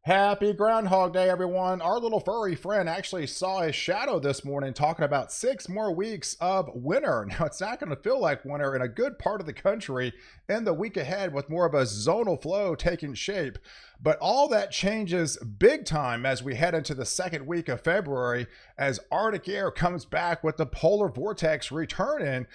Happy Groundhog Day, everyone. Our little furry friend actually saw his shadow this morning talking about 6 more weeks of winter. Now, it's not going to feel like winter in a good part of the country in the week ahead with more of a zonal flow taking shape. But all that changes big time as we head into the second week of February as Arctic air comes back with the polar vortex returning,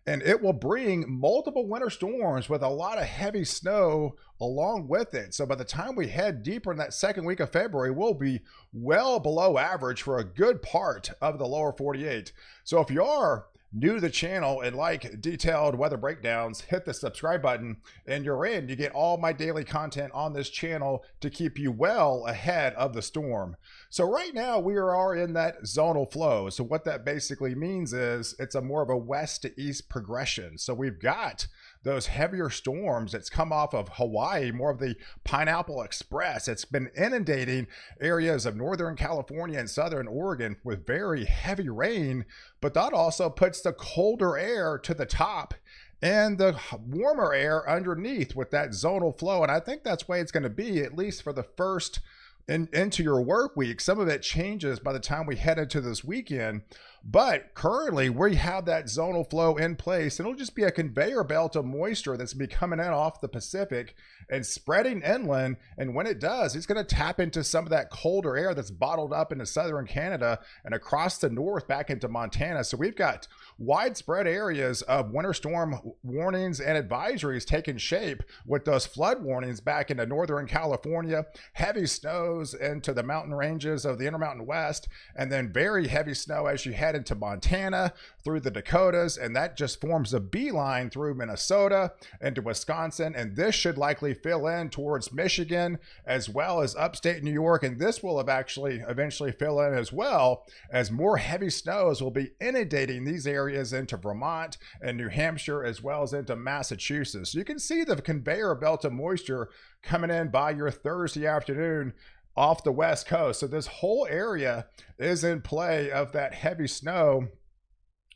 and it will bring multiple winter storms with a lot of heavy snow along with it. So by the time we head deeper in that second week of February, we'll be well below average for a good part of the lower 48. So if you are new to the channel and like detailed weather breakdowns, hit the subscribe button and you're in. You get all my daily content on this channel to keep you well ahead of the storm. So right now we are in that zonal flow. So what that basically means is it's a more of a west to east progression. So we've got those heavier storms that's come off of Hawaii, more of the Pineapple Express. It's been inundating areas of Northern California and Southern Oregon with very heavy rain, but that also puts the colder air to the top and the warmer air underneath with that zonal flow. And I think that's the way it's going to be, at least for the first into your work week. Some of it changes by the time we head into this weekend, but currently we have that zonal flow in place. It'll just be a conveyor belt of moisture that's be coming in off the Pacific and spreading inland. And when it does, it's going to tap into some of that colder air that's bottled up into southern Canada and across the north back into Montana. So we've got widespread areas of winter storm warnings and advisories taking shape, with those flood warnings back into northern California, heavy snows into the mountain ranges of the Intermountain West, and then very heavy snow as you head into Montana through the Dakotas, and that just forms a beeline through Minnesota into Wisconsin. And this should likely fill in towards Michigan as well as upstate New York, and this will have actually eventually fill in as well as more heavy snows will be inundating these areas into Vermont and New Hampshire as well as into Massachusetts. So you can see the conveyor belt of moisture coming in by your Thursday afternoon off the west coast. So this whole area is in play of that heavy snow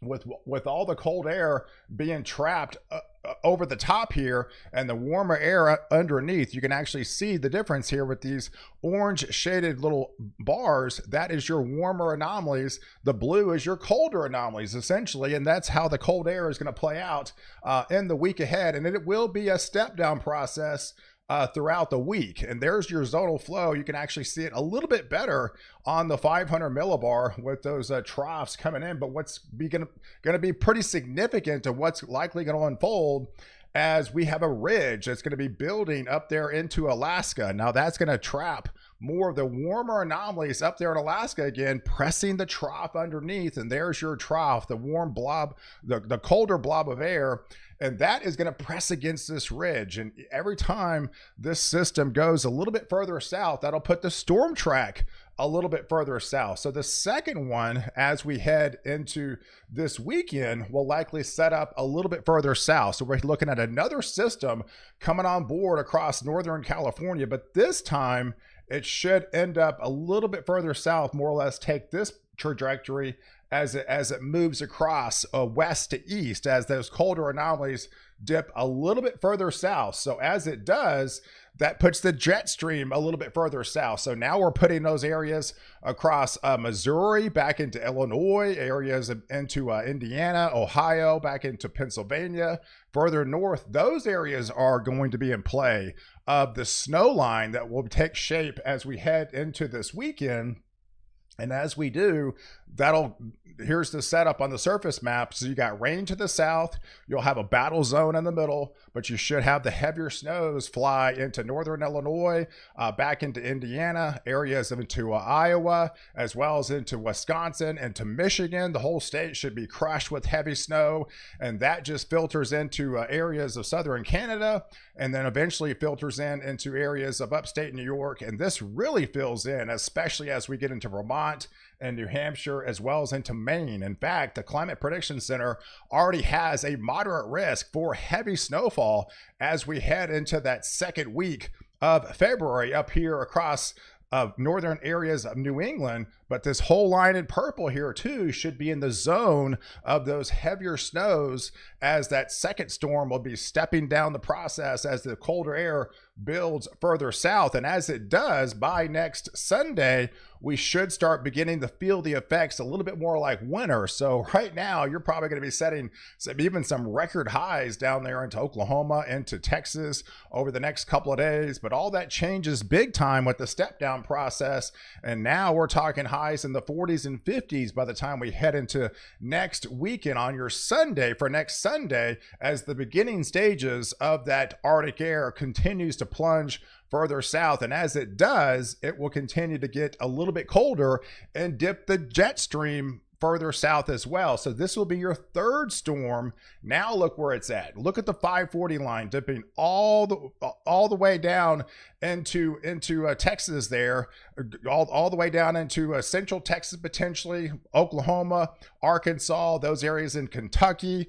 with all the cold air being trapped over the top here and the warmer air underneath. You can actually see the difference here with these orange shaded little bars. That is your warmer anomalies. The blue is your colder anomalies essentially, and that's how the cold air is going to play out in the week ahead. And it will be a step down process throughout the week. And there's your zonal flow. You can actually see it a little bit better on the 500 millibar with those troughs coming in. But what's going to be pretty significant to what's likely going to unfold as we have a ridge that's going to be building up there into Alaska. Now that's going to trap more of the warmer anomalies up there in Alaska again, pressing the trough underneath. And there's your trough, the warm blob, the colder blob of air. And that is going to press against this ridge. And every time this system goes a little bit further south, that'll put the storm track a little bit further south. So the second one, as we head into this weekend, will likely set up a little bit further south. So we're looking at another system coming on board across Northern California, but this time it should end up a little bit further south, more or less take this trajectory as it moves across west to east, as those colder anomalies dip a little bit further south. So as it does, that puts the jet stream a little bit further south. So now we're putting those areas across Missouri, back into Illinois, areas into Indiana, Ohio, back into Pennsylvania, further north. Those areas are going to be in play of the snow line that will take shape as we head into this weekend. And as we do, here's the setup on the surface map. So you got rain to the south, you'll have a battle zone in the middle, but you should have the heavier snows fly into northern Illinois, back into Indiana, areas into Iowa, as well as into Wisconsin, into Michigan. The whole state should be crushed with heavy snow, and that just filters into areas of southern Canada, and then eventually filters into areas of upstate New York. And this really fills in, especially as we get into Vermont and New Hampshire, as well as into Maine. In fact, the Climate Prediction Center already has a moderate risk for heavy snowfall as we head into that second week of February up here across northern areas of New England. but this whole line in purple here too should be in the zone of those heavier snows, as that second storm will be stepping down the process as the colder air builds further south. And as it does, by next Sunday, we should start beginning to feel the effects a little bit more like winter. So right now, you're probably going to be setting even some record highs down there into Oklahoma, into Texas over the next couple of days. But all that changes big time with the step down process. And now we're talking highs in the 40s and 50s by the time we head into next weekend on your Sunday, for next Sunday, as the beginning stages of that Arctic air continues to plunge further south. And as it does, it will continue to get a little bit colder and dip the jet stream further south as well. So this will be your third storm. Now look where it's at. Look at the 540 line dipping all the way down into Texas there, all the way down into central Texas, potentially Oklahoma, Arkansas, those areas in Kentucky,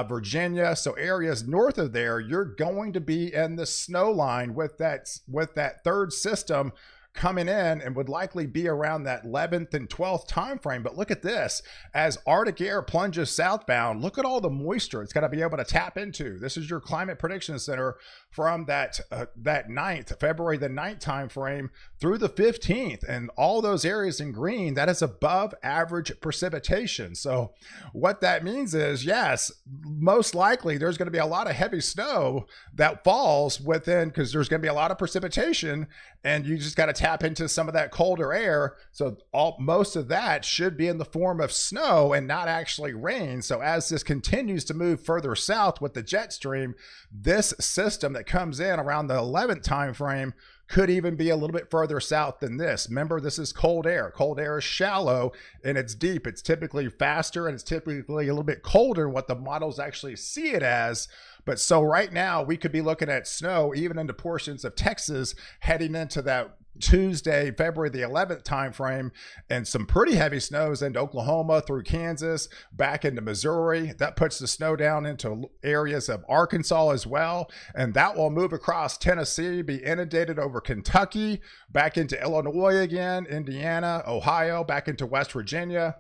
Virginia. So areas north of there, you're going to be in the snow line with that third system coming in, and would likely be around that 11th and 12th time frame. But look at this, as Arctic air plunges southbound, look at all the moisture it's got to be able to tap into. This is your Climate Prediction Center from that 9th, February the 9th time frame through the 15th, and all those areas in green, that is above average precipitation. So what that means is, yes, most likely there's going to be a lot of heavy snow that falls within, because there's going to be a lot of precipitation, and you just got to tap into some of that colder air. So most of that should be in the form of snow and not actually rain. So as this continues to move further south with the jet stream, this system that comes in around the 11th time frame could even be a little bit further south than this. Remember, this is cold air. Cold air is shallow and it's deep. It's typically faster and it's typically a little bit colder than what the models actually see it as. But so right now we could be looking at snow even into portions of Texas heading into that Tuesday, February the 11th time frame, and some pretty heavy snows into Oklahoma, through Kansas, back into Missouri. That puts the snow down into areas of Arkansas as well, and that will move across Tennessee, be inundated over Kentucky, back into Illinois again, Indiana, Ohio, back into West Virginia.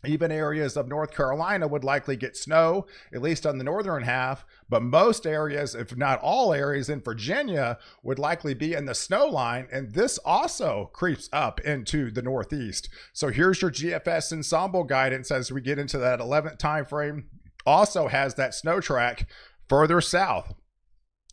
Even areas of North Carolina would likely get snow, at least on the northern half, but most areas, if not all areas in Virginia, would likely be in the snow line, and this also creeps up into the northeast. So here's your GFS ensemble guidance as we get into that 11th time frame. Also has that snow track further south.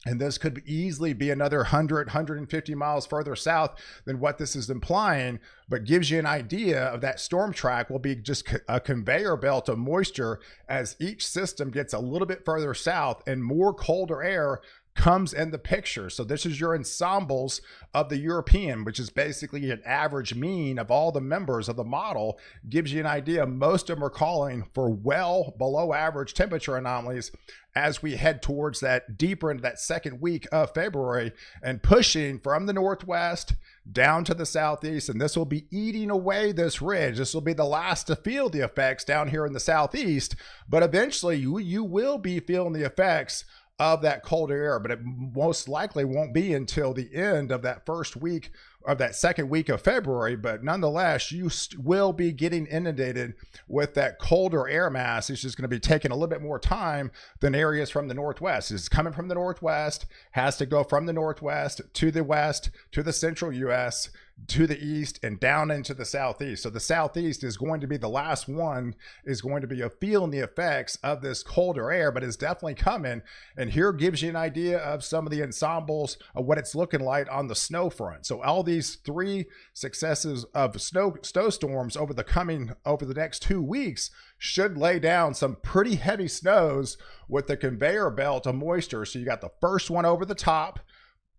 And this could easily be another 100, 150 miles further south than what this is implying, but gives you an idea of that storm track will be just a conveyor belt of moisture as each system gets a little bit further south and more colder air comes in the picture. So this is your ensembles of the European, which is basically an average mean of all the members of the model. Gives you an idea. Most of them are calling for well below average temperature anomalies as we head towards that deeper into that second week of February, and pushing from the northwest down to the southeast. And this will be eating away this ridge. This will be the last to feel the effects down here in the southeast, but eventually you will be feeling the effects of that colder air, but it most likely won't be until the end of that first week of that second week of February. But nonetheless, you will be getting inundated with that colder air mass. It's just going to be taking a little bit more time than areas from the northwest. It's coming from the northwest, has to go from the northwest to the west, to the central US, to the east, and down into the southeast. So the southeast is going to be the last one, is going to be feeling the effects of this colder air, but it's definitely coming. And here gives you an idea of some of the ensembles of what it's looking like on the snow front. So all these three successes of snowstorms over the next 2 weeks should lay down some pretty heavy snows with the conveyor belt of moisture. So you got the first one over the top.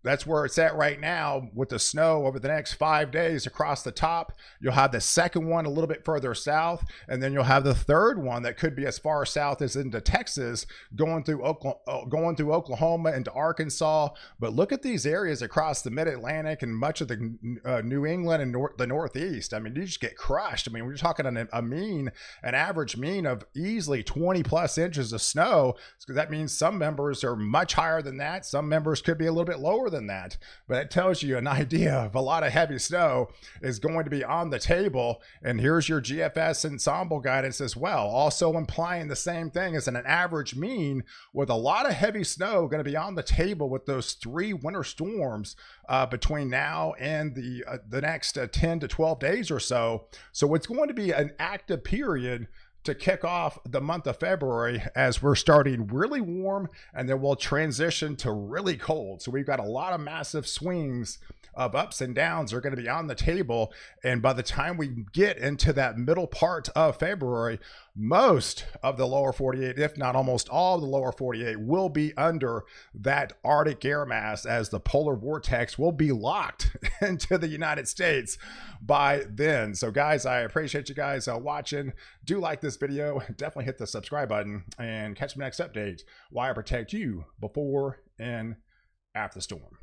That's where it's at right now with the snow over the next 5 days across the top. You'll have the second one a little bit further south, and then you'll have the third one that could be as far south as into Texas, going through Oklahoma into Arkansas. But look at these areas across the mid-Atlantic and much of the New England and the Northeast. I mean, you just get crushed. I mean, we're talking an average mean of easily 20 plus inches of snow. So that means some members are much higher than that. Some members could be a little bit lower than that, but it tells you an idea of a lot of heavy snow is going to be on the table. And here's your GFS ensemble guidance as well, also implying the same thing as an average mean, with a lot of heavy snow going to be on the table with those 3 winter storms between now and the next 10 to 12 days or so. So it's going to be an active period to kick off the month of February, as we're starting really warm and then we'll transition to really cold. So we've got a lot of massive swings of ups and downs are going to be on the table. And by the time we get into that middle part of February, most of the lower 48, if not almost all of the lower 48, will be under that Arctic air mass, as the polar vortex will be locked into the United States by then. So guys, I appreciate you guys watching. Do like this video, definitely hit the subscribe button, and catch me next update while I protect you before and after the storm.